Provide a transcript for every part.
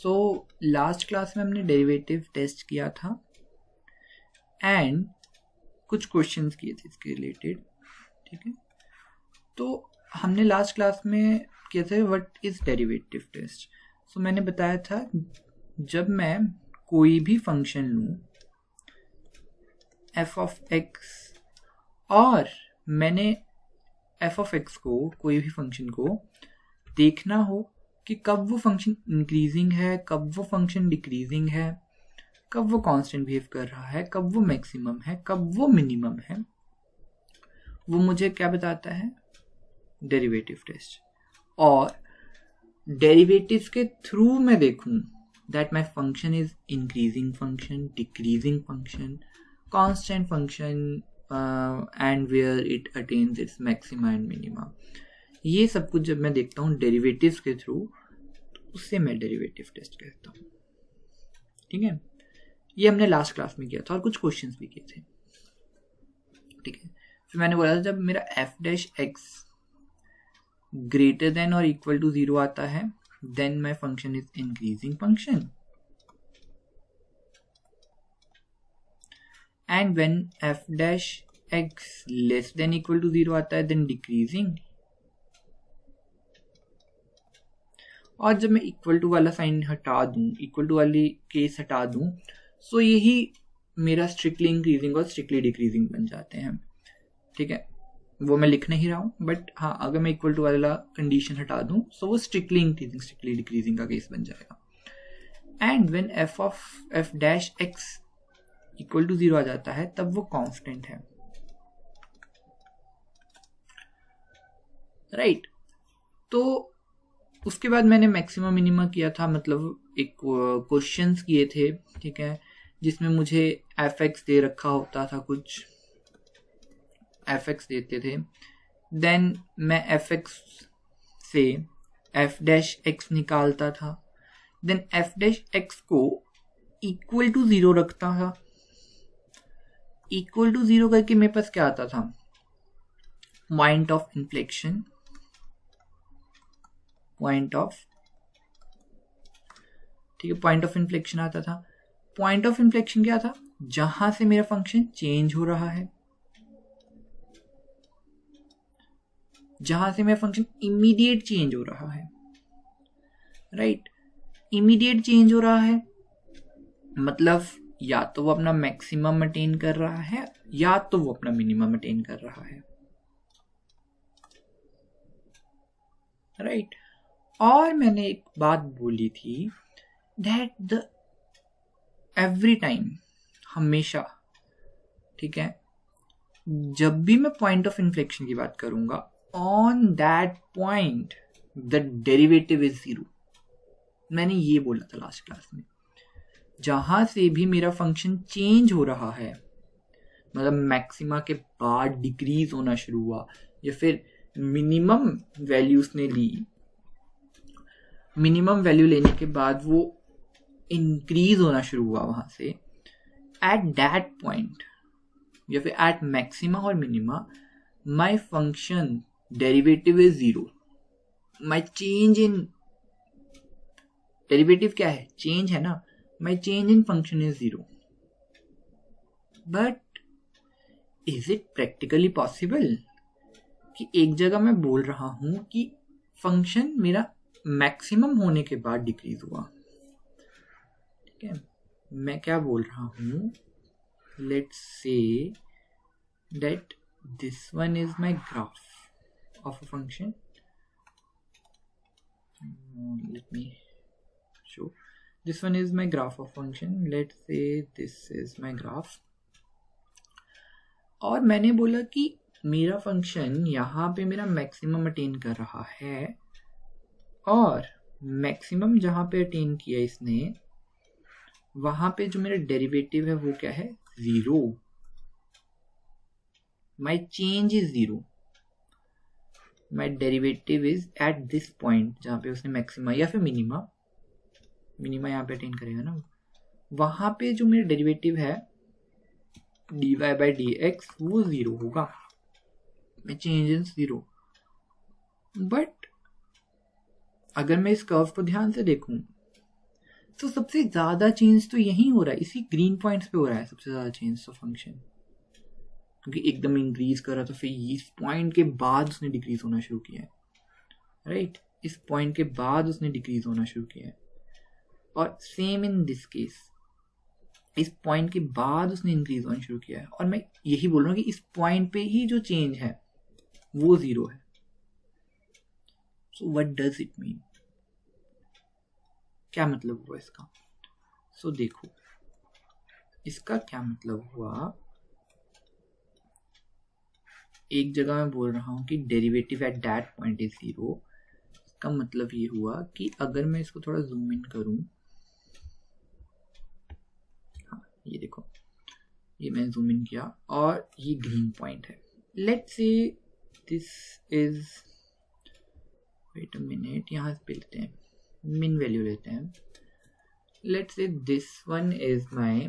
So last class में हमने derivative test किया था एंड कुछ क्वेश्चंस किए थे इसके रिलेटेड, ठीक है। तो हमने लास्ट क्लास में किया था व्हाट इज डेरिवेटिव टेस्ट। सो मैंने बताया था जब मैं कोई भी फंक्शन लूँ एफ ऑफ एक्स और मैंने एफ ऑफ एक्स को, कोई भी फंक्शन को देखना हो कि कब वो फंक्शन इंक्रीजिंग है, कब वो फंक्शन डिक्रीजिंग है, कब वो कांस्टेंट बिहेव कर रहा है, कब वो मैक्सिमम है, कब वो मिनिमम है, वो मुझे क्या बताता है? Derivative test. और डेरिवेटिव्स के थ्रू मैं देखूं that my function is increasing function, decreasing function, constant function and where it attains its maxima and minima. ये सब कुछ जब मैं देखता हूँ डेरिवेटिव्स के थ्रू, तो उससे मैं डेरिवेटिव टेस्ट कहता हूँ, ठीक है। ये हमने लास्ट क्लास में किया था और कुछ क्वेश्चंस भी किए थे, ठीक है। फिर मैंने बोला था जब मेरा f dash x greater than और इक्वल टू 0 आता है then my function is increasing function, and when f dash x less than equal to 0 आता है देन डिक्रीजिंग। और जब मैं इक्वल टू वाला साइन हटा दूं, इक्वल टू वाली केस हटा दूं, सो यही मेरा स्ट्रिक्टली इंक्रीजिंग और स्ट्रिक्टली डिक्रीजिंग बन जाते हैं, ठीक है। वो मैं लिख नहीं रहा हूँ, बट हाँ, अगर मैं इक्वल टू वाला कंडीशन हटा दूं सो वो स्ट्रिक्टली इंक्रीजिंग स्ट्रिक्टली डिक्रीजिंग का केस बन जाएगा। And when f of f dash x equal to 0 आ जाता है तब वो कांस्टेंट है, राइट। तो उसके बाद मैंने मैक्सिमम मिनिमा किया था, मतलब एक क्वेश्चंस किए थे, ठीक है, जिसमें मुझे एफ एक्स दे रखा होता था, कुछ एफ एक्स देते थे, देन मैं एफ एक्स से एफ डैश एक्स निकालता था, देन एफ डैश एक्स को इक्वल टू 0 रखता था। इक्वल टू 0 करके मेरे पास क्या आता था? Point of inflection, point of, ठीक है, पॉइंट ऑफ इन्फ्लेक्शन आता था। पॉइंट ऑफ इन्फ्लेक्शन क्या था? जहां से मेरा फंक्शन चेंज हो रहा है, जहां से मेरा फंक्शन इमीडिएट चेंज हो रहा है, राइट। इमीडिएट चेंज हो रहा है मतलब या तो वो अपना मैक्सिमम अटेन कर रहा है या तो वो अपना मिनिमम अटेन कर रहा है, राइट। और मैंने एक बात बोली थी दैट द एवरी टाइम, हमेशा, ठीक है, जब भी मैं पॉइंट ऑफ इन्फ्लेक्शन की बात करूंगा, on that point the derivative is 0। मैंने ये बोला था लास्ट क्लास में, जहां से भी मेरा फंक्शन चेंज हो रहा है, मतलब मैक्सिमा के बाद डिक्रीज होना शुरू हुआ या फिर मिनिमम वैल्यू उसने ली, मिनिमम वैल्यू लेने के बाद वो इंक्रीज होना शुरू हुआ वहां से, एट दैट पॉइंट या फिर एट मैक्सिमा और minima my function derivative is 0। My change in derivative क्या है? चेंज है ना। My change in function is 0। But is it practically possible कि एक जगह मैं बोल रहा हूं कि फंक्शन मेरा मैक्सिमम होने के बाद डिक्रीज हुआ, ठीक है। मैं क्या बोल रहा हूं, let's say that this one is my graph of a function, let me show this one is my graph of function, let's say this is my graph। और मैंने बोला कि मेरा फंक्शन यहाँ पे मेरा मैक्सिमम अटेन कर रहा है और मैक्सिमम जहाँ पे अटेन किया इसने, वहां पे जो मेरा डेरिवेटिव है वो क्या है? 0। My change is 0। My derivative is at this point जहाँ पे उसने मैक्सिमा या फिर मिनिमा, मिनिमा यहाँ पे अटेन करेगा ना, वहां पे जो मेरा डेरिवेटिव है dy by dx वो 0 होगा। मैं चेंज इन 0। बट अगर मैं इस कर्व को ध्यान से देखूं तो सबसे ज़्यादा चेंज तो यहीं हो रहा है, इसी ग्रीन पॉइंट्स पे हो रहा है सबसे ज़्यादा चेंज तो फंक्शन, क्योंकि एकदम इंक्रीज कर रहा था, फिर इस पॉइंट के बाद उसने डिक्रीज होना शुरू किया है, राइट, इस पॉइंट के बाद उसने डिक्रीज होना शुरू किया है। और सेम इन दिस केस, इस पॉइंट के बाद उसने इंक्रीज होना शुरू किया है, और मैं यही बोल रहा हूँ कि इस पॉइंट पे ही जो चेंज है वो 0 है। So what does it mean, क्या मतलब हुआ इसका? सो देखो, इसका क्या मतलब हुआ, एक जगह मैं बोल रहा हूँ कि derivative at that point is 0, इसका मतलब ये हुआ कि अगर मैं इसको थोड़ा जूम इन करूँ, हाँ ये देखो, ये मैंने जूम इन किया और ये ग्रीन पॉइंट है। Let's say this is, wait a minute, यहाँ पे लेते हैं मिन वैल्यू लेते हैं, let's say this one is my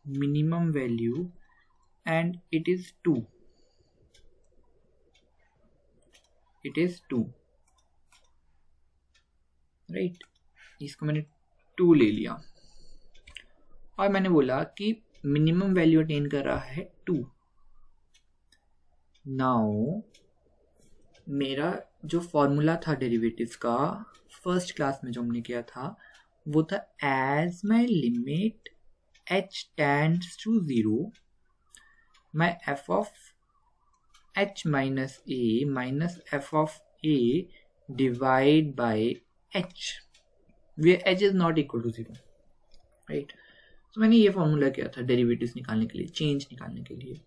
minimum value and it is 2, it is 2, right, इसको मैंने 2 ले लिया और मैंने बोला कि मिनिमम वैल्यू अटेन कर रहा है 2। नाउ मेरा जो फॉर्मूला था डेरिवेटिव्स का फर्स्ट क्लास में जो हमने किया था वो था as my limit h tends to 0 my f of h minus a minus f of a divide by h, where h is not equal to 0, right. तो मैंने ये फॉर्मूला किया था डेरिवेटिव्स निकालने के लिए, चेंज निकालने के लिए,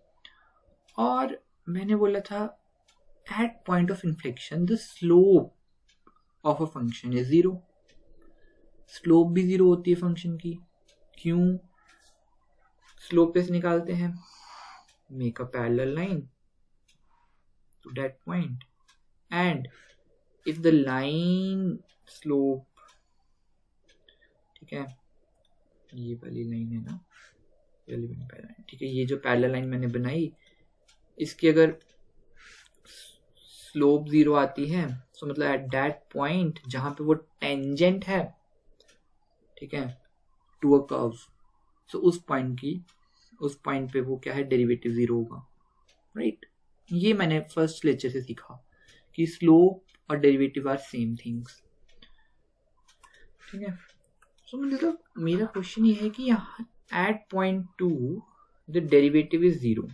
और मैंने बोला था at point of inflection the slope of a function is 0, slope भी 0 होती है फंक्शन की। क्यों? स्लोप कैसे निकालते हैं? Make a parallel line to that point and if the line slope, ठीक है, ये वाली लाइन है ना, ये वाली मैंने पैरेलल, ठीक है, ये जो पैरेलल लाइन मैंने बनाई इसकी अगर स्लोप 0 आती है तो मतलब एट दैट पॉइंट जहां पे वो टेंजेंट है, ठीक है, टू अ कर्व, सो उस पॉइंट पे वो क्या है, डेरिवेटिव 0 होगा, राइट। ये मैंने फर्स्ट लेक्चर से सीखा कि स्लोप और डेरिवेटिव आर सेम थिंग्स, ठीक है। सो मतलब मेरा क्वेश्चन ये है कि यहाँ at point 2 the derivative is 0,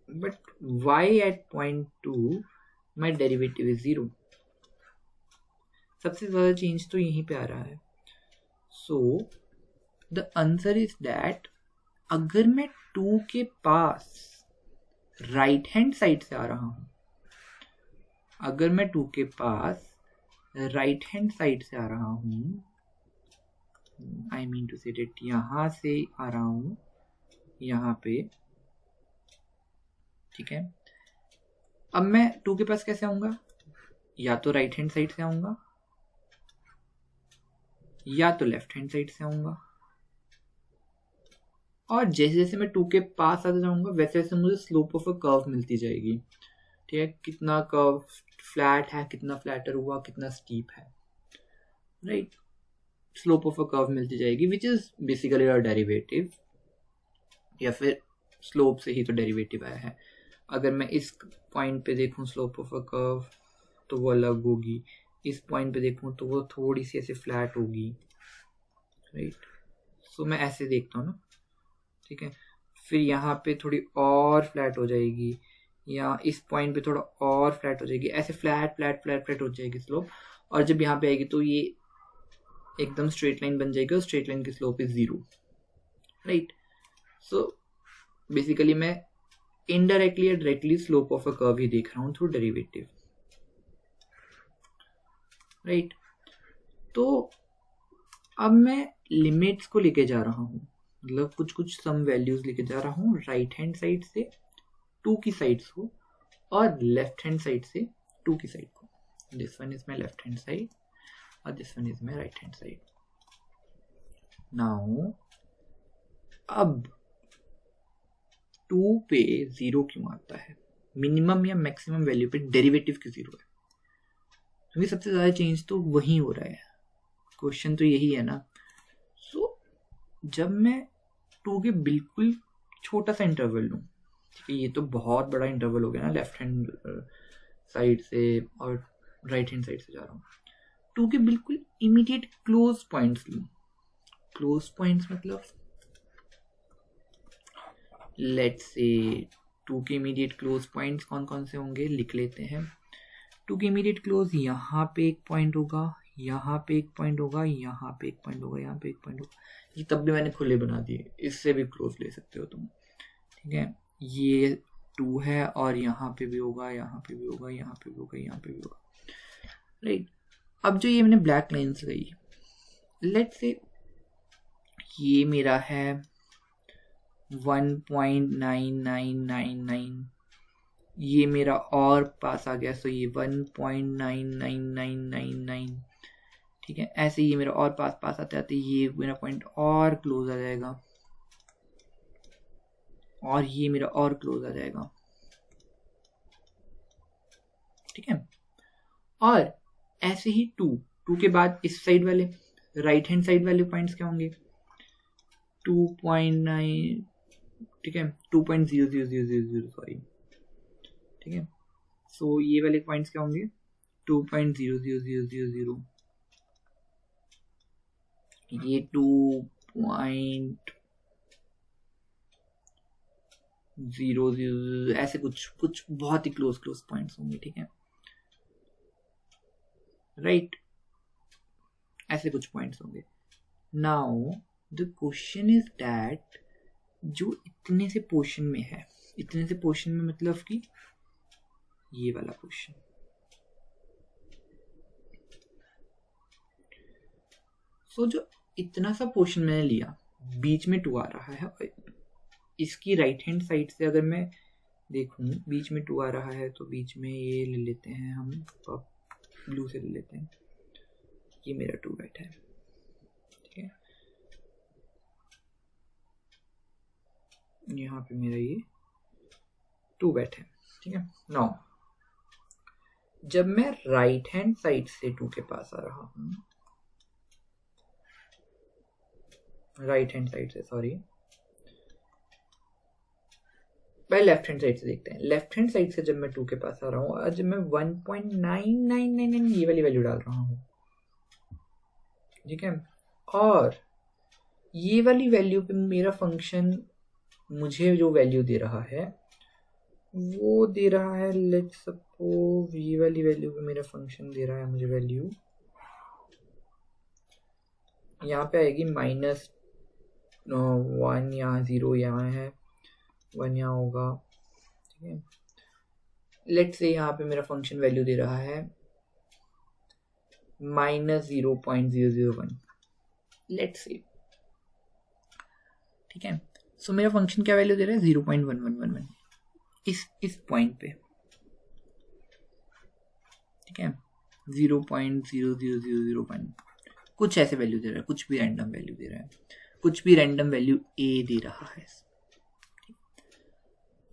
but why at point 2 my derivative is 0? सबसे ज़्यादा चेंज तो यहीं पे आ रहा है। So the answer is that अगर मैं 2 के पास राइट हैंड साइड से आ रहा हूँ, अगर मैं 2 के पास राइट हैंड साइड से आ रहा हूँ, आई मीन टू से डेट यहाँ से आ रहा हूँ यहाँ पे, ठीक है, अब मैं 2 के पास कैसे आऊंगा? या तो राइट हैंड साइड से आऊंगा या तो लेफ्ट हैंड साइड से आऊंगा, और जैसे जैसे मैं 2 के पास आता जाऊंगा वैसे वैसे मुझे स्लोप ऑफ अ कर्व मिलती जाएगी, ठीक है, कितना कर्व फ्लैट है, कितना फ्लैटर हुआ, कितना स्टीप है, right, slope of a curve मिलती जाएगी which is basically a derivative, या फिर स्लोप से ही तो डेरिवेटिव आया है। अगर मैं इस पॉइंट पे देखूं स्लोप ऑफ अ कर्व तो वो अलग होगी, इस पॉइंट पे देखूं तो वो थोड़ी सी ऐसे फ्लैट होगी, राइट। सो मैं ऐसे देखता हूँ ना, ठीक है, फिर यहाँ पे थोड़ी और फ्लैट हो जाएगी, या इस पॉइंट पे थोड़ा और फ्लैट हो जाएगी, ऐसे फ्लैट फ्लैट फ्लैट फ्लैट हो जाएगी स्लोप, और जब यहाँ पे आएगी तो ये एकदम स्ट्रेट लाइन बन जाएगी और स्ट्रेट लाइन की slope is 0, right. So basically मैं इनडायरेक्टली या directly slope of a curve ही देख रहा हूँ थ्रू डेरिवेटिव, राइट। तो अब मैं लिमिट्स को लेके जा रहा हूँ, मतलब कुछ कुछ सम वैल्यूज लेके जा रहा हूँ राइट हैंड साइड से 2 की साइड्स को और लेफ्ट हैंड साइड से 2 की साइड को। This one is my left hand side और this one is my right hand side. Now अब 2 पे 0 क्यों आता है? मिनिमम या मैक्सिमम वैल्यू पे डेरिवेटिव क्यों 0 है? क्योंकि सबसे ज़्यादा चेंज तो वही हो रहा है, क्वेश्चन तो यही है ना। सो जब मैं 2 के बिल्कुल छोटा सा इंटरवल लूँ, ठीक है, ये तो बहुत बड़ा इंटरवल हो गया ना, लेफ्ट हैंड साइड से और राइट हैंड साइड से जा रहा हूँ, 2 के बिल्कुल इमीडिएट क्लोज पॉइंट्स लूँ। क्लोज पॉइंट्स मतलब लेट्स से 2 के इमीडिएट क्लोज पॉइंट्स कौन कौन से होंगे, लिख लेते हैं। 2 के इमीडिएट क्लोज, यहाँ पे एक पॉइंट होगा, यहाँ पे एक पॉइंट होगा, यहाँ पे एक पॉइंट होगा, यहाँ पे एक पॉइंट होगा। ये तब भी मैंने खुले बना दिए, इससे भी क्लोज ले सकते हो तुम, ठीक है। ये 2 है और यहाँ पे भी होगा, यहाँ पे भी होगा, यहाँ पे भी होगा, यहाँ पे भी होगा, राइट। अब जो ये मैंने ब्लैक लाइन्स गई, लेट्स से ये मेरा है 1.9999, ये मेरा और पास आ गया, सो ये 1.99999, ठीक है। ऐसे ये मेरा और पास आते आते ये मेरा पॉइंट और क्लोज आ जाएगा, और ये मेरा और क्लोज आ जाएगा, ठीक है। और ऐसे ही 2 के बाद इस साइड वाले राइट हैंड साइड वाले पॉइंट्स क्या होंगे, 2.9, ठीक है, 2.0000, सॉरी, ठीक है। सो ये वाले पॉइंट्स क्या होंगे, 2.00000, ये 2.00, ऐसे कुछ बहुत ही क्लोज पॉइंट्स होंगे, ठीक है, राइट। ऐसे कुछ पॉइंट्स होंगे। Now the question is that जो इतने से पोर्शन में है, इतने से पोर्शन में मतलब कि ये वाला पोर्शन, सो जो इतना सा पोर्शन मैंने लिया, बीच में 2 आ रहा है, और इसकी राइट हैंड साइड से अगर मैं देखूं बीच में 2 आ रहा है, तो बीच में ये ले लेते हैं हम, ब्लू से ले लेते हैं, ये मेरा 2 बैठा है, ठीक है। यहाँ पे मेरा ये 2 बैठा है, ठीक है। नाउ जब मैं राइट हैंड साइड से 2 के पास आ रहा हूँ, राइट हैंड साइड से, सॉरी, पहले लेफ्ट हैंड साइड से देखते हैं। लेफ्ट हैंड साइड से जब मैं 2 के पास आ रहा हूँ, आज मैं 1.9999 ये वाली वैल्यू डाल रहा हूँ, ठीक है। और ये वाली वैल्यू पे मेरा फंक्शन मुझे जो वैल्यू दे रहा है वो दे रहा है, लेट्स सपोज ये वाली वैल्यू पे मेरा फंक्शन दे रहा है मुझे वैल्यू, यहाँ पे आएगी -1, यहाँ 0 यहाँ है, 1 यहाँ होगा, ठीक है। लेट्स से यहाँ पे मेरा फंक्शन वैल्यू दे रहा है -0.001, लेट्स से, ठीक है। सो मेरा फंक्शन क्या वैल्यू दे रहा है, 0.1111 इस पॉइंट पे, ठीक है, 0.00001, कुछ ऐसे वैल्यू दे रहा है, कुछ भी रैंडम वैल्यू दे रहा है, कुछ भी रैंडम वैल्यू ए दे रहा है।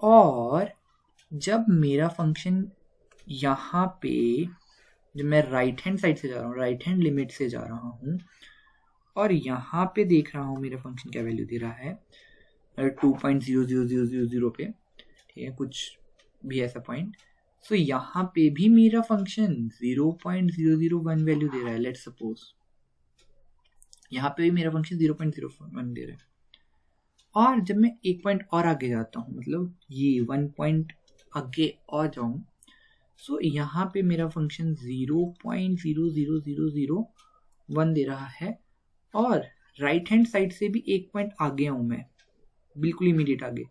और जब मेरा फंक्शन यहाँ पे, जब मैं राइट हैंड साइड से जा रहा हूँ, राइट हैंड लिमिट से जा रहा हूँ, और यहाँ पे देख रहा हूँ मेरा फंक्शन क्या वैल्यू दे रहा है, 2.00000 पे, ठीक है, कुछ भी ऐसा पॉइंट। सो यहाँ पे भी मेरा फंक्शन 0.001 वैल्यू दे रहा है, लेट्स सपोज यहाँ पे भी मेरा फंक्शन 0.01 दे रहा है। और जब मैं एक पॉइंट और आगे जाता हूँ, मतलब ये 1 पॉइंट आगे और जाऊँ, सो यहाँ पे मेरा फंक्शन 0.00001 दे रहा है, और राइट हैंड साइड से भी एक पॉइंट आगे हूँ मैं, बिल्कुल इमीडिएट आगे,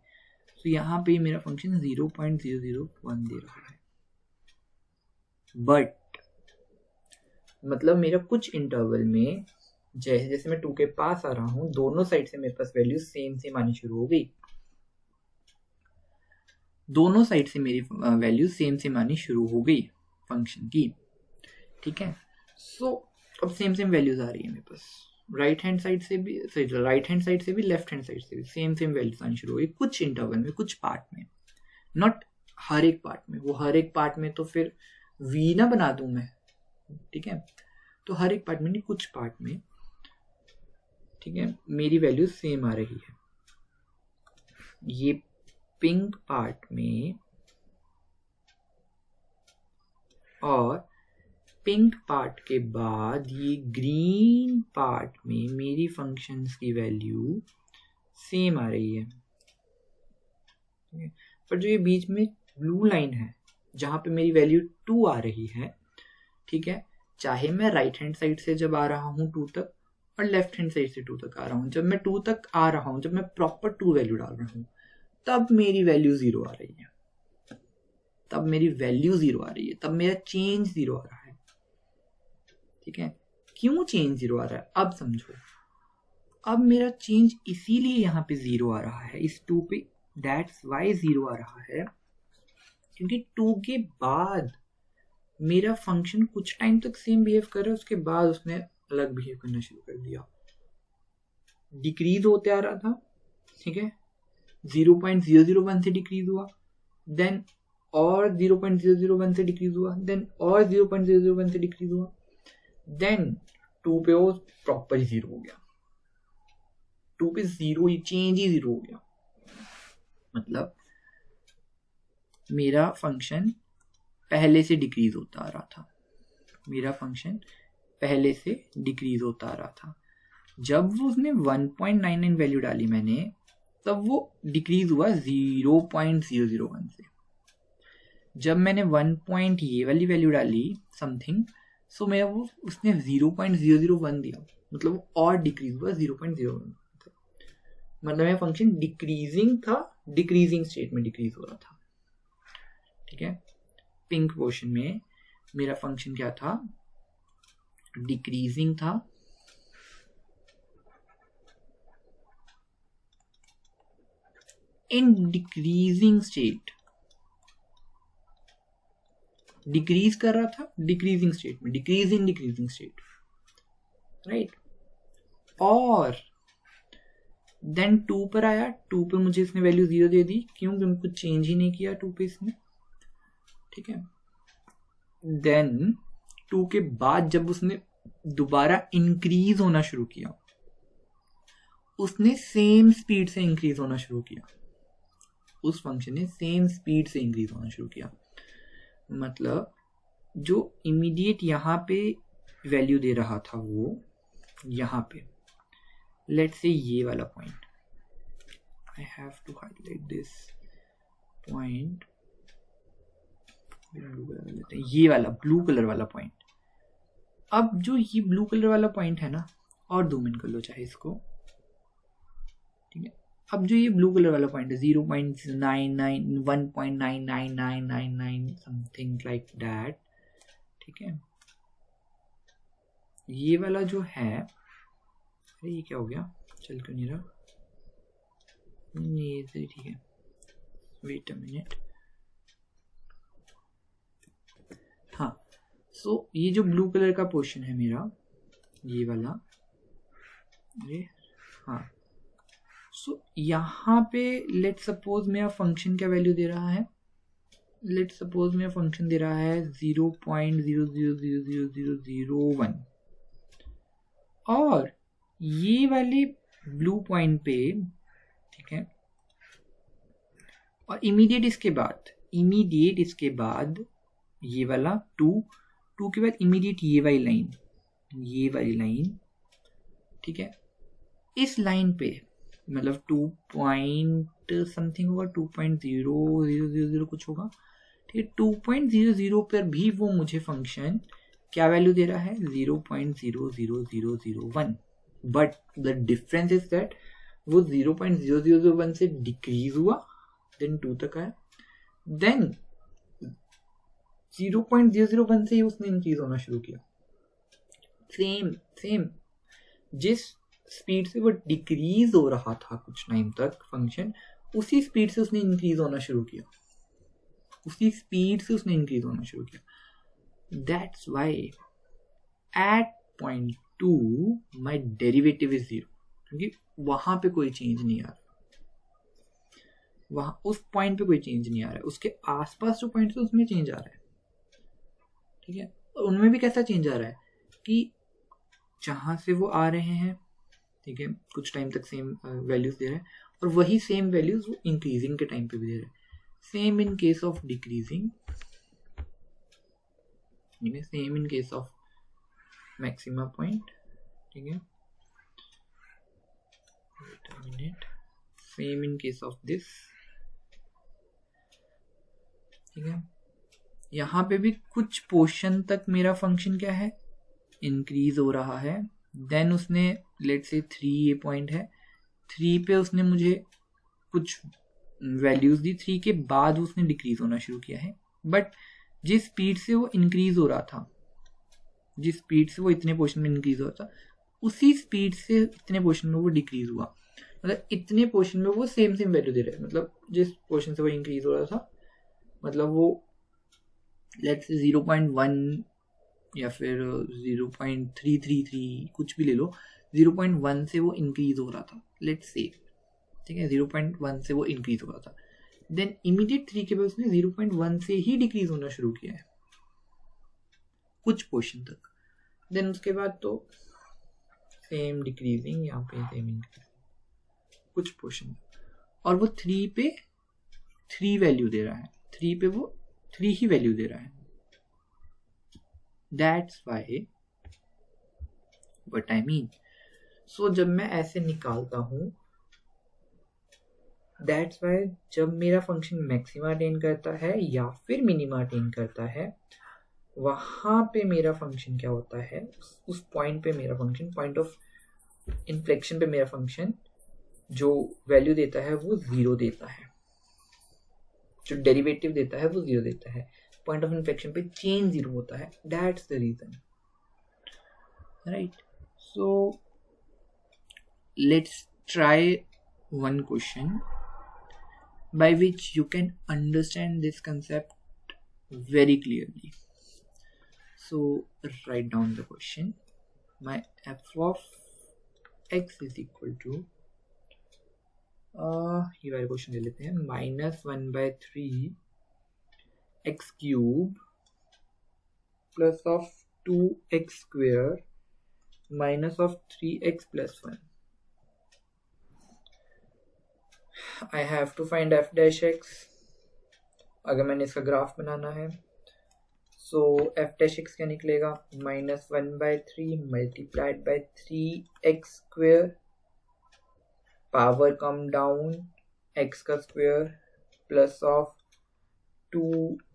तो यहाँ पे मेरा फंक्शन 0.001 दे रहा है। बट मतलब मेरा कुछ इंटरवल में जैसे जैसे मैं 2 के पास आ रहा हूँ, दोनों साइड से मेरे पास वैल्यू सेम आनी शुरू हो गई, दोनों साइड से मेरी वैल्यू सेम आनी शुरू हो गई फंक्शन की, ठीक है। सो अब सेम वैल्यूज आ रही है मेरे पास, राइट हैंड साइड से भी, राइट हैंड साइड से भी, लेफ्ट हैंड साइड से भी सेम वैल्यूज आनी शुरू हो गई, कुछ इंटरवल में, कुछ पार्ट में, नॉट हर एक पार्ट में। वो हर एक पार्ट में तो फिर वी ना बना दूं मैं, ठीक है, तो हर एक पार्ट में नहीं, कुछ पार्ट में, ठीक है, मेरी वैल्यू सेम आ रही है। ये पिंक पार्ट में और पिंक पार्ट के बाद ये ग्रीन पार्ट में मेरी फंक्शंस की वैल्यू सेम आ रही है। पर जो ये बीच में ब्लू लाइन है जहां पे मेरी वैल्यू 2 आ रही है, ठीक है, चाहे मैं राइट हैंड साइड से जब आ रहा हूं 2 तक और लेफ्ट हैंड साइड से 2 तक आ रहा हूं, जब मैं 2 तक आ रहा हूं, जब मैं प्रॉपर 2 वैल्यू डाल रहा हूं, तब मेरी वैल्यू 0 आ रही है, तब मेरी वैल्यू 0 आ रही है, तब मेरा चेंज 0 आ रहा है। ठीक है, क्यों चेंज 0 आ रहा है अब समझो। अब मेरा चेंज इसीलिए यहाँ पे 0 आ रहा है इस 2 पे, दैट्स वाई 0 आ रहा है, क्योंकि 2 के बाद मेरा फंक्शन कुछ टाइम तक सेम बिहेव कर रहा है, उसके बाद उसने अलग बिहेव करना शुरू कर दिया, डिक्रीज होते आ रहा था। ठीक है, 0.001 से डिक्रीज हुआ, देन और 0.001 से डिक्रीज हुआ, देन और 0.001 से डिक्रीज हुआ, देन 2 पे वो प्रॉपर ही 0 हो गया। 2 पे 0 ही चेंज ही 0 हो गया, मतलब मेरा फंक्शन पहले से डिक्रीज होता आ रहा था, मेरा फंक्शन पहले से डिक्रीज होता आ रहा था। जब वो उसने 1.99 वैल्यू डाली मैंने, तब वो डिक्रीज हुआ 0.001 से। जब मैंने 1 पॉइंट ये वाली वैल्यू डाली समथिंग, सो मेरा वो उसने 0.001 दिया, मतलब वो और डिक्रीज हुआ 0.01, मतलब मेरा फंक्शन डिक्रीजिंग था, डिक्रीजिंग स्टेट में डिक्रीज हो रहा था। ठीक है, पिंक पोर्शन में मेरा फंक्शन क्या था, डिक्रीजिंग था, इन डिक्रीजिंग स्टेट, डिक्रीज कर रहा था डिक्रीजिंग स्टेट में, डिक्रीजिंग स्टेट, राइट। और देन 2 पर आया, 2 पे मुझे इसने वैल्यू 0 दे दी, क्यों, क्योंकि कुछ चेंज ही नहीं किया 2 पे इसने। ठीक है, देन 2 के बाद जब उसने दोबारा इंक्रीज होना शुरू किया, उसने सेम स्पीड से इंक्रीज होना शुरू किया, उस फंक्शन ने सेम स्पीड से इंक्रीज होना शुरू किया, मतलब जो इमीडिएट यहाँ पे वैल्यू दे रहा था वो यहाँ पे, लेट्स से ये वाला point, I have to highlight this point, ये वाला ब्लू कलर वाला पॉइंट। अब जो ये ब्लू कलर वाला पॉइंट है ना, और जूम इन कर लो चाहे इसको, ठीक है, अब जो ये ब्लू कलर वाला पॉइंट है 0.99 1.99999 समथिंग लाइक दैट, ठीक है, ये वाला जो है, अरे ये क्या हो गया, चल क्यों नहीं रहा, ये ठीक है, वेट अ मिनट, हाँ, सो ये जो ब्लू कलर का पोर्शन है मेरा, ये वाला, अरे हाँ, सो यहाँ पे लेट सपोज मेरा फंक्शन क्या वैल्यू दे रहा है, लेट सपोज मेरा फंक्शन दे रहा है 0.000001, और ये वाले ब्लू पॉइंट पे, ठीक है, और इमीडिएट इसके बाद ये वाला 2 के बाद इमीडिएट ये वाली लाइन, ठीक है, इस लाइन पे मतलब 2 पॉइंट समथिंग होगा, 2.0000 कुछ होगा, ठीक है, 2.00 पर भी वो मुझे फंक्शन क्या वैल्यू दे रहा है, 0.00001, but the difference is that वो 0.0001 से डिक्रीज हुआ, देन 2 तक आया, देन 0.001 से ही उसने इंक्रीज होना शुरू किया, सेम जिस स्पीड से वो डिक्रीज हो रहा था कुछ टाइम तक फंक्शन, उसी स्पीड से उसने इंक्रीज होना शुरू किया, that's why at point 2 my derivative is 0, क्योंकि वहां पे कोई चेंज नहीं आ रहा, वहां उस पॉइंट पे कोई चेंज नहीं आ रहा है, उसके आसपास जो पॉइंट है उसमें चेंज आ रहा है। ठीक है, उनमें भी कैसा चेंज आ रहा है कि जहाँ से वो आ रहे हैं, ठीक है, कुछ टाइम तक सेम वैल्यूज दे रहे हैं, और वही सेम वैल्यूज वो इंक्रीजिंग के टाइम पे भी दे रहे हैं. Same in case of decreasing, same in case of maxima point, ठीक है, same in case of this, ठीक है. यहाँ पे भी कुछ पोर्शन तक मेरा फंक्शन क्या है, इंक्रीज हो रहा है. देन उसने लेट से 3 ये पॉइंट है, 3 पे उसने मुझे कुछ वैल्यूज दी, 3 के बाद उसने डिक्रीज होना शुरू किया है. बट जिस स्पीड से वो इंक्रीज हो रहा था, जिस स्पीड से वो इतने पोर्शन में इंक्रीज हो रहा था, उसी स्पीड से इतने पोर्शन में वो डिक्रीज हुआ. मतलब इतने पोर्शन में वो सेम वैल्यू दे रहे हैं. मतलब जिस पोर्शन से वो इंक्रीज हो रहा था, मतलब वो लेट्स से 0.1 या फिर 0.333 कुछ भी ले लो, 0.1 से वो इंक्रीज हो रहा था, लेट्स से, ठीक है, 0.1 से वो इंक्रीज हो रहा था. देन इमीडिएट 3 के बाद उसने 0.1 से ही डिक्रीज होना शुरू किया है कुछ पोर्शन तक. देन उसके बाद तो सेम डिक्रीजिंग, यहाँ पे सेम इंक्रीजिंग कुछ पोर्शन, और वो 3 पे 3 वैल्यू दे रहा है, 3 पे वो 3 ही वैल्यू दे रहा है. That's why what I mean. So जब मैं ऐसे निकालता हूँ, that's why जब मेरा फंक्शन मैक्सिमा अटेन करता है या फिर मिनिमा अटेन करता है, वहाँ पे मेरा फंक्शन क्या होता है, उस पॉइंट पे मेरा फंक्शन, पॉइंट ऑफ इन्फ्लेक्शन पे मेरा फंक्शन जो वैल्यू देता है वो 0 देता है, जो डेरिवेटिव देता है वो 0 देता है. पॉइंट ऑफ इन्फ्लेक्शन पे चेंज 0 होता है. That's the reason, right. So let's try one question by which you can understand this concept very clearly. So write down the question. My f of x is equal to ये वाला question ले लेते हैं, -1/3 x cube plus of 2x square minus of 3x plus 1. I have to find f dash x. अगर मैंने इसका graph बनाना है, so f dash x क्या निकलेगा, -1/3 multiplied by 3x square, power come down, x का square plus of 2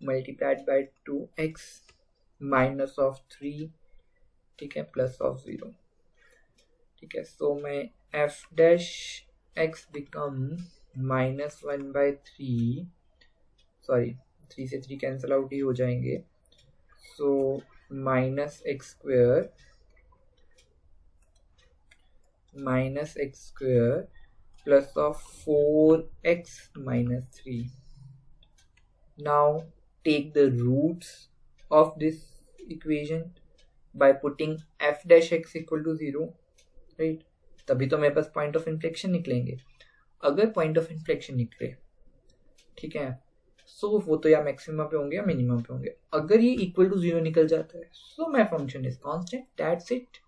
multiplied by 2x minus of 3, ठीक है, plus of 0, ठीक है. सो मैं f dash x become -1/3, sorry 3 से 3 कैंसिल आउट ही हो जाएंगे, सो -x square plus of 4x minus 3. Now take the roots of this equation by putting f dash x equal to 0, right. तभी तो मेरे पास पॉइंट ऑफ इन्फ्लेक्शन निकलेंगे. अगर point of inflection निकले, ठीक है, सो वो तो या मैक्सिमम पे होंगे या मिनिमम पे होंगे. अगर ये इक्वल टू 0 निकल जाता है, so my function is constant, that's it.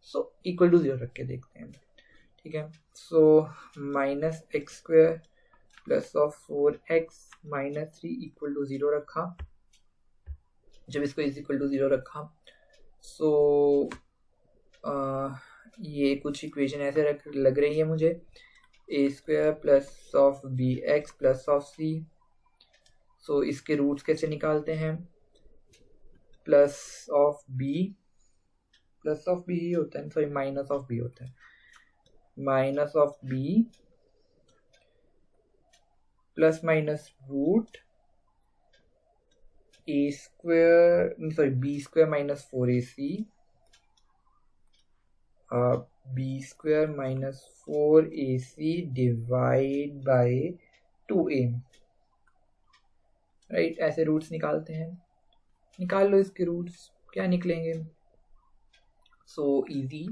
So equal to 0 रख के देखते हैं, ठीक है. So -x square plus of 4x minus 3 equal to 0 रखा. जब इसको इज इक्वल टू 0 रखा, सो ये कुछ इक्वेशन ऐसे लग रही है मुझे, a square plus of bx plus of c. So इसके रूट्स कैसे निकालते हैं, plus of b, plus of b ही होता है, सॉरी माइनस ऑफ b होता है, minus of b plus minus root a square, sorry b square minus 4ac, b square minus 4ac divide by 2a, right. ऐसे roots निकालते हैं. निकाल लो इसके रूट्स, क्या निकलेंगे. So easy,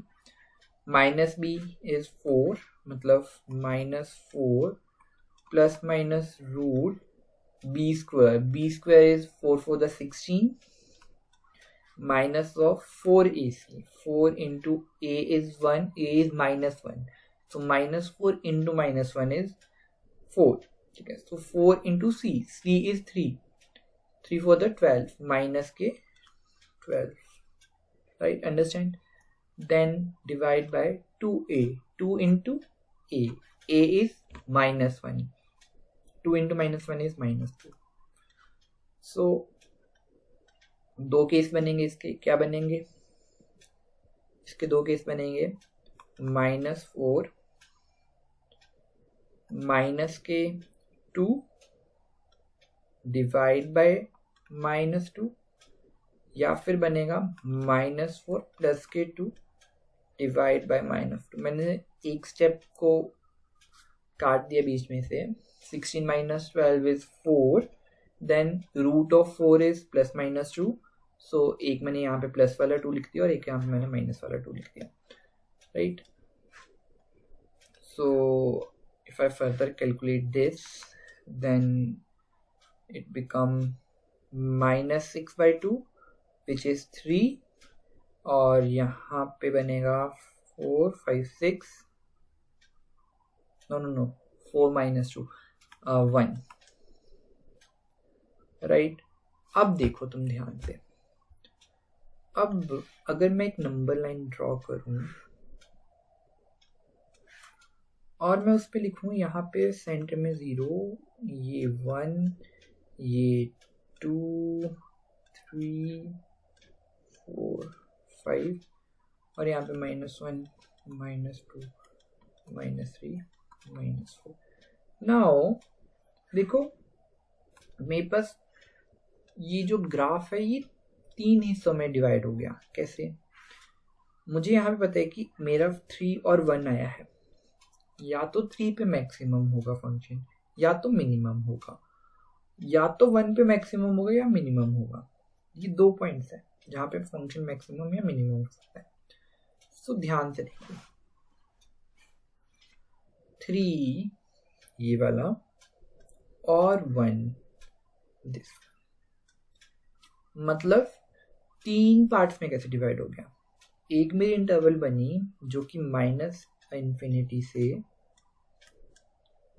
minus b is 4, मतलब -4 plus minus root b square is 4 4 16 minus of 4ac. 4 into a is 1, a is minus 1. So minus 4 into minus 1 is 4. Okay, so 4 into c. c is 3. 3 for the 12. Minus k 12. Right, understand? Then divide by 2a. 2 into a. a is minus 1. 2 into minus 1 is minus 2. So दो case बनेंगे इसके. क्या बनेंगे इसके? दो case बनेंगे. -4 minus के 2 divide by -2, या फिर बनेगा -4 प्लस के 2 डिवाइड बाय -2. मैंने एक स्टेप को काट दिया बीच में से. 16 minus 12 is 4. Then root of 4 is plus minus 2. So एक मैंने यहाँ पे प्लस वाला 2 लिख दिया और एक यहाँ पे मैंने माइनस वाला 2 लिख दिया. Right? So if I further calculate this, then it become -6/2, which is 3. और यहाँ पे बनेगा 4 5 6. No. 4 minus 2 1. राइट? अब देखो तुम ध्यान से. अब अगर मैं एक नंबर लाइन ड्रॉ करूं और मैं उस पे लिखूं यहाँ पे सेंटर में 0, ये 1, ये 2 3 4 5 और यहाँ पे -1 -2 -3 -4. नाउ देखो मेरे पास ये जो ग्राफ है ये 3 हिस्सों में डिवाइड हो गया. कैसे? मुझे यहाँ पे पता है कि मेरा 3 और 1 आया है. या तो 3 पे मैक्सिमम होगा फंक्शन, या तो मिनिमम होगा. या तो 1 पे मैक्सिमम होगा या मिनिमम होगा. ये 2 पॉइंट्स है जहाँ पे फंक्शन मैक्सिमम या मिनिमम हो सकता है. सो ध्यान से देखिए. 3 ये वाला और 1 दिस. मतलब 3 पार्ट्स में कैसे डिवाइड हो गया. एक मेरी इंटरवल बनी जो कि -∞ से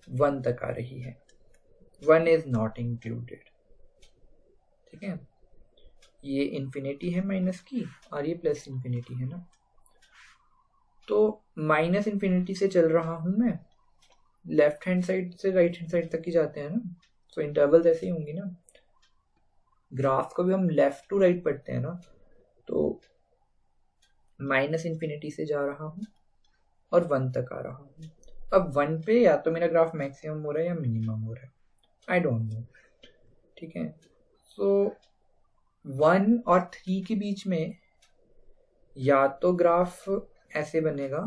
1 तक आ रही है. 1 इज नॉट इंक्लूडेड. ठीक है, ये इन्फिनिटी है माइनस की और ये प्लस इन्फिनिटी है ना. तो -∞ से चल रहा हूं मैं. लेफ्ट हैंड साइड से राइट हैंड साइड तक ही जाते हैं ना. तो इंटरवल ऐसे ही होंगी ना. ग्राफ को भी हम लेफ्ट टू राइट पढ़ते हैं ना. तो -∞ से जा रहा हूँ और 1 तक आ रहा हूँ. अब 1 पे या तो मेरा ग्राफ मैक्सिमम हो रहा है या मिनिमम हो रहा है. I don't know. ठीक है. सो 1 और 3 के बीच में या तो ग्राफ ऐसे बनेगा,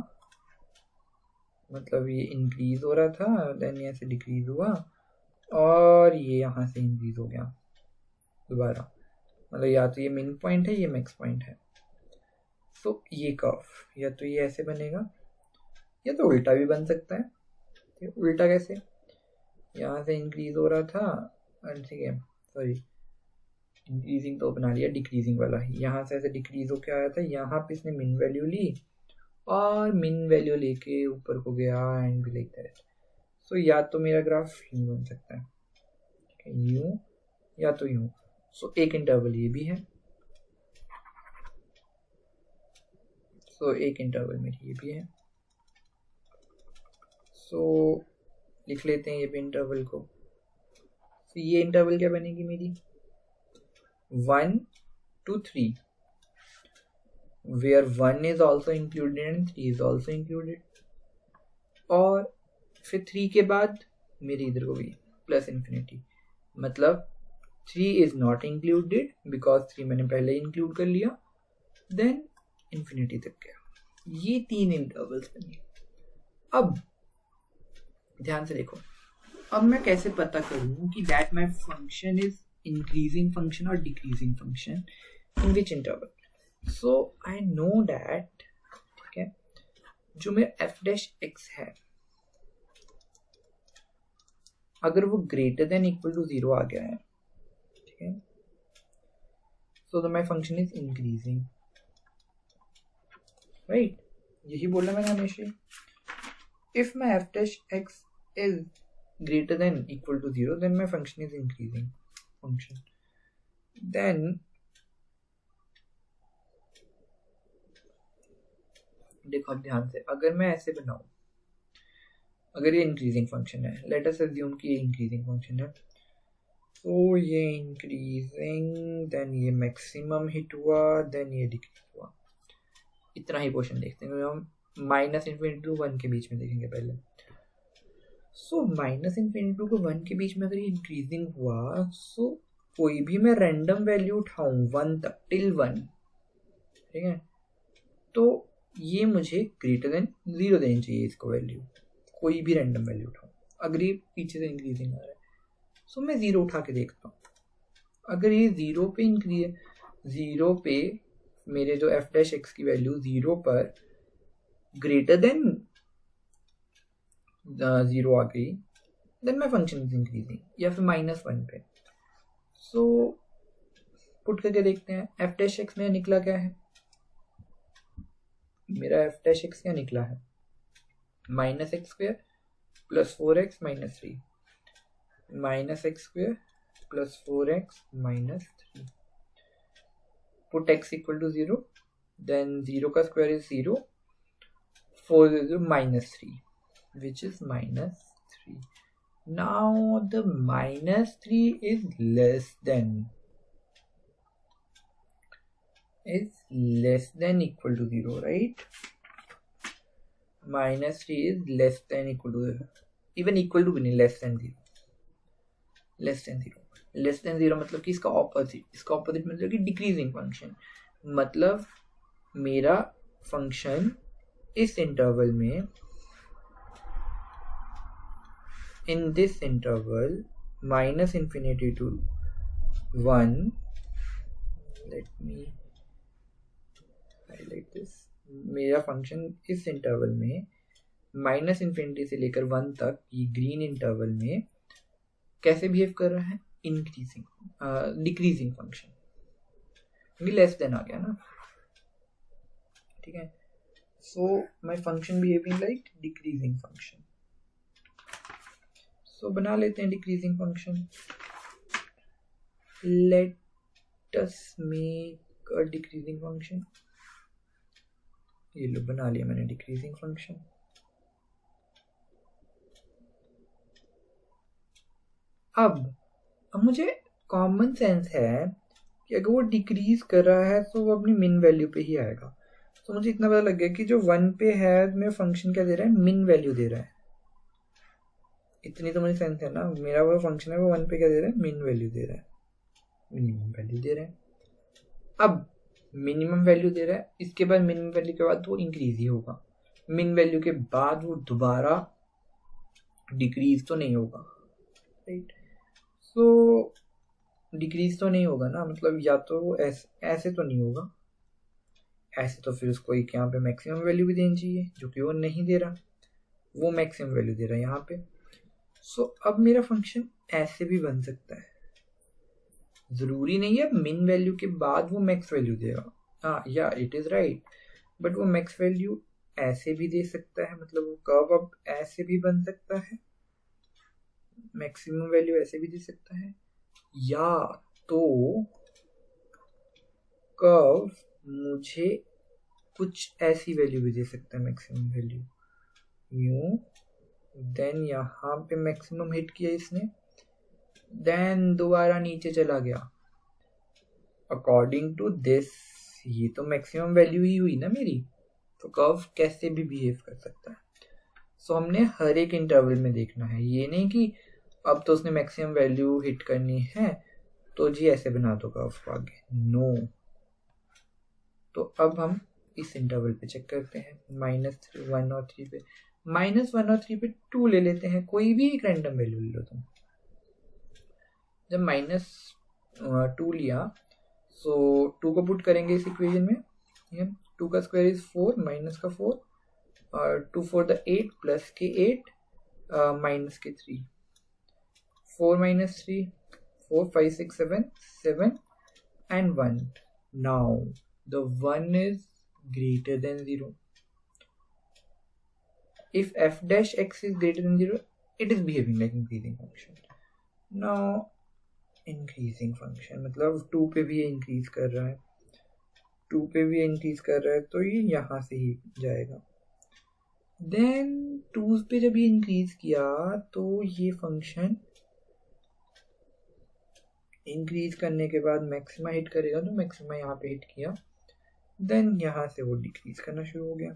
मतलब ये इंक्रीज हो रहा था देन ये ऐसे डिक्रीज हुआ और ये यहाँ से इंक्रीज हो गया दोबारा. मतलब या तो ये मिन पॉइंट है, ये मैक्स पॉइंट है. तो ये कर्व या तो ये ऐसे बनेगा या तो उल्टा भी बन सकता है. तो उल्टा कैसे? यहाँ से इंक्रीज हो रहा था, ठीक है, सॉरी इंक्रीजिंग तो बना लिया, डिक्रीजिंग वाला. यहाँ से ऐसे डिक्रीज होके आया था, यहाँ पे इसने मिन वैल्यू ली और मिन वैल्यू लेके ऊपर को गया एंड भी लाइक दैट. सो या तो मेरा ग्राफ यूं बन सकता है, यूं या तो यूं. सो एक इंटरवल ये भी है. सो एक इंटरवल मेरी ये भी है. सो लिख लेते हैं ये भी इंटरवल को. तो ये इंटरवल क्या बनेगी मेरी? 1 to 3, where 1 is also included and 3 is also included. और फिर 3 के बाद मेरी इधर को गई प्लस इन्फिनिटी. मतलब 3 is not included because 3 मैंने पहले इंक्लूड कर लिया. देन इन्फिनिटी तक गया. ये 3 इंटरवल्स बने. अब ध्यान से देखो. अब मैं कैसे पता करूं कि that my function is increasing function और decreasing function in which interval. So I know that, ठीक है, जो मेरा f' है अगर वो ग्रेटर देन इक्वल टू 0 आ गया है, ठीक है, so my function is increasing, right? यही बोला मैंने हमेशा. If my f dash x is greater than equal to 0, then my function is increasing function. Then देखो अब ध्यान से, अगर मैं ऐसे बनाऊं, अगर ये इंक्रीजिंग फंक्शन है, लेट अस अज्यूम कि ये इंक्रीजिंग फंक्शन है, तो ये इंक्रीजिंग, देन ये मैक्सिमम हिट हुआ, देन ये डिक्रीज हुआ. इतना ही पोर्शन देखते हैं. हम माइनस इन्फिनिटी टू 1 के बीच में देखेंगे पहले. सो माइनस इन्फिनिटी टू 1 के बीच में अगर ये इंक्रीजिंग हुआ, सो कोई भी मैं रैंडम वैल्यू उठाऊं 1 तक, टिल 1, ठीक है, तो ये मुझे ग्रेटर देन 0 देनी चाहिए इसको वैल्यू. कोई भी रैंडम वैल्यू उठाऊं, अगर ये पीछे से इंक्रीजिंग आ रहा है, सो मैं 0 उठा के देखता हूँ. अगर ये 0 पे इंक्रीज, 0 पे मेरे जो f डैश x की वैल्यू 0 पर ग्रेटर देन 0 आ गई, then my function is increasing. या फिर -1 पे. सो पुट करके देखते हैं f डैश x में निकला क्या है. मेरा f डैश x क्या निकला है, -x² + 4x - 3, -x² + 4x - 3. Put x equal to 0, then 0 का square is 0, 4 is -3, which is -3. Now the -3 is less than equal to 0, right? -3 is less than equal to 0. Even equal to भी नहीं, less than 0. Less than 0 मतलब कि इसका opposite मतलब कि decreasing function. मतलब मेरा फंक्शन इस इंटरवल में, in this interval -infinity to 1, let me highlight this, मेरा फंक्शन इस इंटरवल में -infinity से लेकर 1 तक, ये ग्रीन इंटरवल में कैसे बिहेव कर रहा है, डिक्रीजिंग फंक्शन. ये लेस देन आ गया ना, ठीक है. So my function behaving like decreasing function. So बना लेते हैं decreasing function. Let us make a decreasing function. ये लो बना लिया मैंने डिक्रीजिंग फंक्शन. अब मुझे कॉमन सेंस है कि अगर वो डिक्रीज कर रहा है तो वो अपनी मिन वैल्यू पे ही आएगा. तो मुझे इतना पता लग गया कि जो 1 पे है मेरा फंक्शन क्या दे रहा है, मिन वैल्यू दे रहा है. इतनी तो मुझे सेंस है ना, मेरा वो फंक्शन है वो 1 पे क्या दे रहा है, मिन वैल्यू दे रहा है, मिनिमम वैल्यू दे रहा है. अब मिनिमम वैल्यू दे रहा है, इसके बाद मिनिमम वैल्यू के बाद वो इंक्रीज ही होगा. मिन वैल्यू के बाद वो दोबारा डिक्रीज तो नहीं होगा, राइट. तो डिक्रीज तो नहीं होगा ना, मतलब या तो ऐसे तो नहीं होगा, ऐसे तो फिर उसको एक यहाँ पे मैक्सिमम वैल्यू भी देनी चाहिए, जो कि वो नहीं दे रहा, वो मैक्सिमम वैल्यू दे रहा है यहाँ पे. सो अब मेरा फंक्शन ऐसे भी बन सकता है, जरूरी नहीं है मिन वैल्यू के बाद वो मैक्स वैल्यू देगा. हाँ, या इट इज राइट, बट वो मैक्स वैल्यू ऐसे भी दे सकता है, मतलब वो कर्व अब ऐसे भी बन सकता है, मैक्सिमम वैल्यू ऐसे भी दे सकता है, या तो कर्व मुझे कुछ ऐसी वैल्यू भी दे सकता है, मैक्सिमम वैल्यू यूं, देन यहाँ पे मैक्सिमम हिट किया इसने, देन दोबारा नीचे चला गया. अकॉर्डिंग टू दिस ये तो मैक्सिमम वैल्यू ही हुई ना मेरी, तो कर्व कैसे भी बिहेव कर सकता है. सो हमने हर एक इंटरवल में देखना है, ये नहीं कि अब तो उसने मैक्सिमम वैल्यू हिट करनी है तो जी ऐसे बना दो कर्व को आगे, नो. तो अब हम इस इंटरवल पे चेक करते हैं, -1 और 3 पे. -1 और 3 पे 2 ले लेते हैं, कोई भी एक रैंडम वैल्यू ले लो तुम. जब -2 लिया, सो 2 को पुट करेंगे इस इक्वेशन में. 2 का स्क्वायर इज 4, माइनस का 4, और 2 4 द 8, प्लस के 8, माइनस के 3, 4 - 3, 4 5 6 7 7 and 1. Now the 1 is greater than 0. If f dash x is greater than 0, it is behaving like increasing function. Now increasing function मतलब 2 पे भी ये increase कर रहा है, 2 पे भी increase कर रहा है, तो ये यहाँ से ही जाएगा. Then 2 पे जब ये increase किया तो ये function increase करने के बाद maxima hit करेगा, तो maxima यहाँ पे hit किया, then यहाँ से वो decrease करना शुरू हो गया.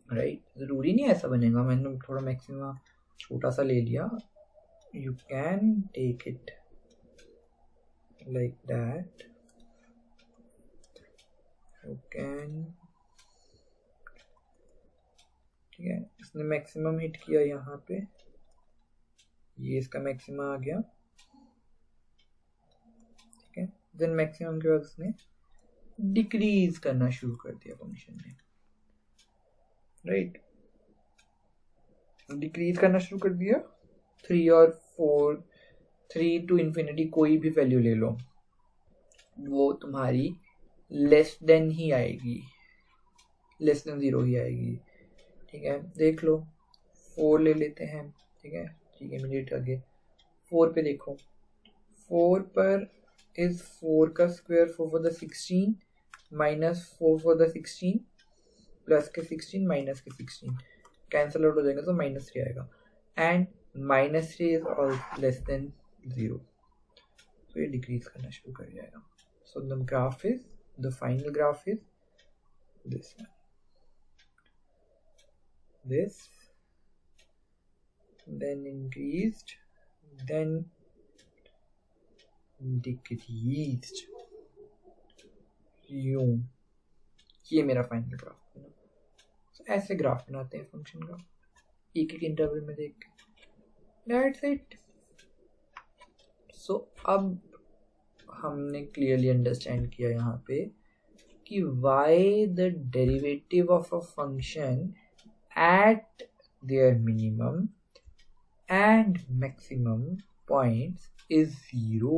राइट, ज़रूरी नहीं ऐसा बनेगा, मैंने थोड़ा मैक्सिमा छोटा सा ले लिया. You can take it like that, you can, ठीक है. इसने मैक्सिमम हिट किया यहाँ पे, ये इसका मैक्सिमा आ गया, ठीक है. देन मैक्सिमम के बाद उसने डिक्रीज करना शुरू कर दिया फंक्शन ने, राइट. डिक्रीज करना शुरू कर दिया. 3 और 4, 3 to infinity कोई भी वैल्यू ले लो, वो तुम्हारी लेस देन ही आएगी, लेस देन 0 ही आएगी, ठीक है. देख लो 4 ले लेते हैं, ठीक है. ठीक है, इमीडिएट आगे 4 पे देखो. 4 पर इज 4 का square 4 for the 16 minus 4 for the 16 plus के 16 माइनस के 16 कैंसिल आउट हो जाएगा, तो -3 आएगा. And -3 is all less than 0, तो ये डिक्रीज करना शुरू कर जाएगा. So the graph is, the final graph is this one, this, then increased, then decreased. यूं, ये मेरा फाइनल ग्राफ है. ऐसे ग्राफ बनाते हैं फंक्शन का, एक एक इंटरवल में देख के. That's it. सो अब हमने क्लियरली अंडरस्टैंड किया यहाँ पे कि why the derivative of a function at there minimum and maximum points is 0.